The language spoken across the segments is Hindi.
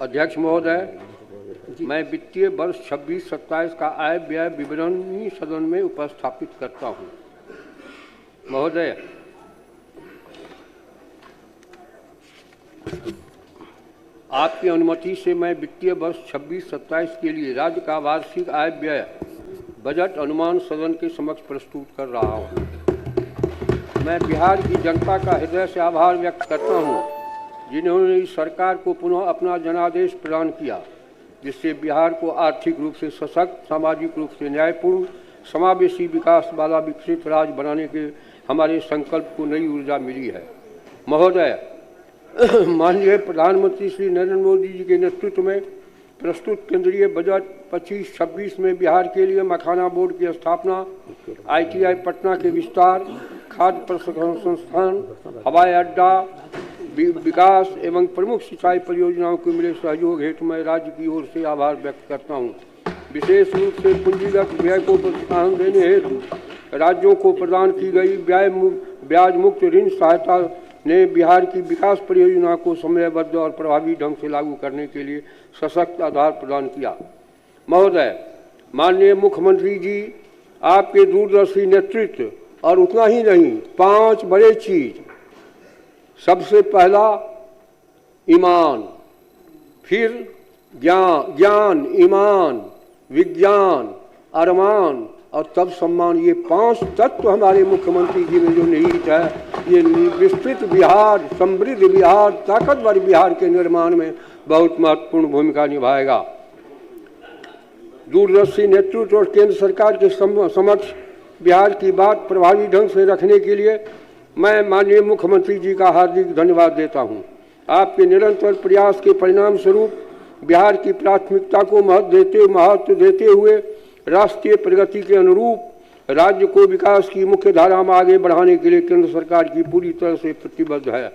अध्यक्ष महोदय, मैं वित्तीय वर्ष 26-27 का आय व्यय विवरणी सदन में उपस्थापित करता हूं। महोदय, आपकी अनुमति से मैं वित्तीय वर्ष 26-27 के लिए राज्य का वार्षिक आय व्यय बजट अनुमान सदन के समक्ष प्रस्तुत कर रहा हूं। मैं बिहार की जनता का हृदय से आभार व्यक्त करता हूं, जिन्होंने इस सरकार को पुनः अपना जनादेश प्रदान किया, जिससे बिहार को आर्थिक रूप से सशक्त, सामाजिक रूप से न्यायपूर्ण, समावेशी विकास वाला विकसित राज्य बनाने के हमारे संकल्प को नई ऊर्जा मिली है। महोदय, माननीय प्रधानमंत्री श्री नरेंद्र मोदी जी के नेतृत्व में प्रस्तुत केंद्रीय बजट 25-26 में बिहार के लिए मखाना बोर्ड की स्थापना, ITI पटना के विस्तार, खाद्य प्रसंस्करण संस्थान, हवाई अड्डा विकास एवं प्रमुख सिंचाई परियोजनाओं को मिले सहयोग हेतु मैं राज्य की ओर से आभार व्यक्त करता हूं। विशेष रूप से पूंजीगत व्यय को प्रोत्साहन देने हेतु राज्यों को प्रदान की गई ब्याज मुक्त ऋण सहायता ने बिहार की विकास परियोजना को समयबद्ध और प्रभावी ढंग से लागू करने के लिए सशक्त आधार प्रदान किया। महोदय, माननीय मुख्यमंत्री जी, आपके दूरदर्शी नेतृत्व और उतना ही नहीं, 5 बड़े चीज। सबसे पहला ईमान, फिर ज्ञान, ईमान, विज्ञान, अरमान और तब सम्मान। ये 5 तत्व हमारे मुख्यमंत्री जी में जो निहित है, ये विस्तृत बिहार, समृद्ध बिहार, ताकतवर बिहार के निर्माण में बहुत महत्वपूर्ण भूमिका निभाएगा। दूरदर्शी नेतृत्व और केंद्र सरकार के समक्ष बिहार की बात प्रभावी ढंग से रखने के लिए मैं माननीय मुख्यमंत्री जी का हार्दिक धन्यवाद देता हूं। आपके निरंतर प्रयास के परिणाम स्वरूप बिहार की प्राथमिकता को महत्व देते हुए राष्ट्रीय प्रगति के अनुरूप राज्य को विकास की मुख्य धारा में आगे बढ़ाने के लिए केंद्र सरकार की पूरी तरह से प्रतिबद्ध है।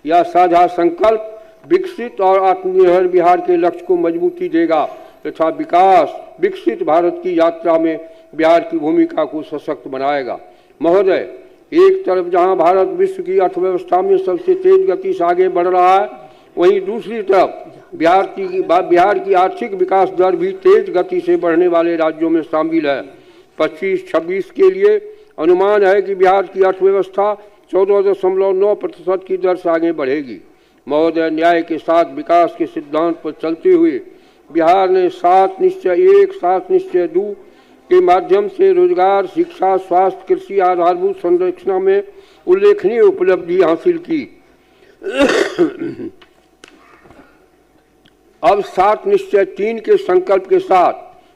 यह साझा संकल्प विकसित और आत्मनिर्भर बिहार के लक्ष्य को मजबूती देगा तथा विकसित भारत की यात्रा में बिहार की भूमिका को सशक्त बनाएगा। महोदय, एक तरफ जहां भारत विश्व की अर्थव्यवस्था में सबसे तेज गति से आगे बढ़ रहा है, वहीं दूसरी तरफ बिहार की आर्थिक विकास दर भी तेज गति से बढ़ने वाले राज्यों में शामिल है। 25-26 के लिए अनुमान है कि बिहार की अर्थव्यवस्था 14.9% की दर से आगे बढ़ेगी। महोदय, न्याय के साथ विकास के सिद्धांत पर चलते हुए बिहार ने 7 निश्चय 1, 7 निश्चय 2 के माध्यम से रोजगार, शिक्षा, स्वास्थ्य, कृषि आधारभूत संरचना में उल्लेखनीय उपलब्धि हासिल की। अब 7 निश्चय 3 के संकल्प के साथ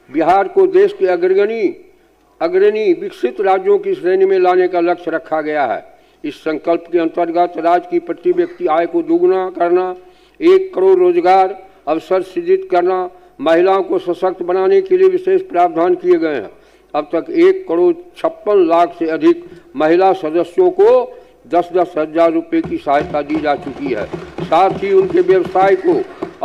बिहार को देश के अग्रणी विकसित राज्यों की श्रेणी में लाने का लक्ष्य रखा गया है। इस संकल्प के अंतर्गत राज्य की प्रति व्यक्ति आय को दोगुना करना, 1 करोड़ रोजगार अवसर सृजित करना, महिलाओं को सशक्त बनाने के लिए विशेष प्रावधान किए गए हैं। अब तक 1,56,00,000 लाख से अधिक महिला सदस्यों को 10-10 हज़ार रुपये की सहायता दी जा चुकी है। साथ ही उनके व्यवसाय को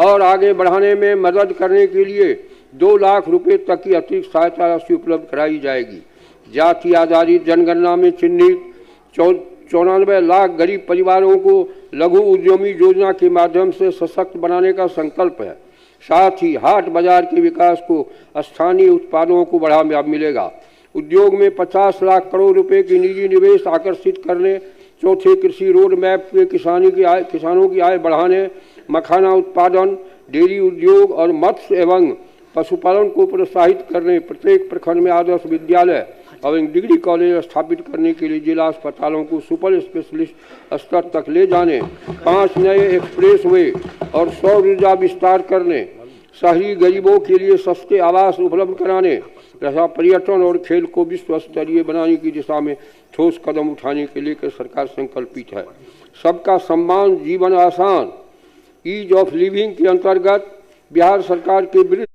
और आगे बढ़ाने में मदद करने के लिए 2 लाख रुपये तक की अतिरिक्त सहायता राशि उपलब्ध कराई जाएगी। जाति आधारित जनगणना में चिन्हित 94 लाख गरीब परिवारों को लघु उद्यमी योजना के माध्यम से सशक्त बनाने का संकल्प है। साथ ही हाट बाजार के विकास को स्थानीय उत्पादों को बढ़ावा मिलेगा। उद्योग में 50 लाख करोड़ रुपए की निजी निवेश आकर्षित करने, चौथे कृषि रोड मैप के किसानों की आय बढ़ाने, मखाना उत्पादन, डेयरी उद्योग और मत्स्य एवं पशुपालन को प्रोत्साहित करने, प्रत्येक प्रखंड में आदर्श विद्यालय एवं डिग्री कॉलेज स्थापित करने के लिए जिला अस्पतालों को सुपर स्पेशलिस्ट स्तर तक ले जाने, 5 नए एक्सप्रेस वे और सौर ऊर्जा विस्तार करने, शहरी गरीबों के लिए सस्ते आवास उपलब्ध कराने तथा पर्यटन और खेल को विश्व स्तरीय बनाने की दिशा में ठोस कदम उठाने के लिए सरकार संकल्पित है। सबका सम्मान, जीवन आसान, ईज ऑफ लिविंग के अंतर्गत बिहार सरकार के विरुद्ध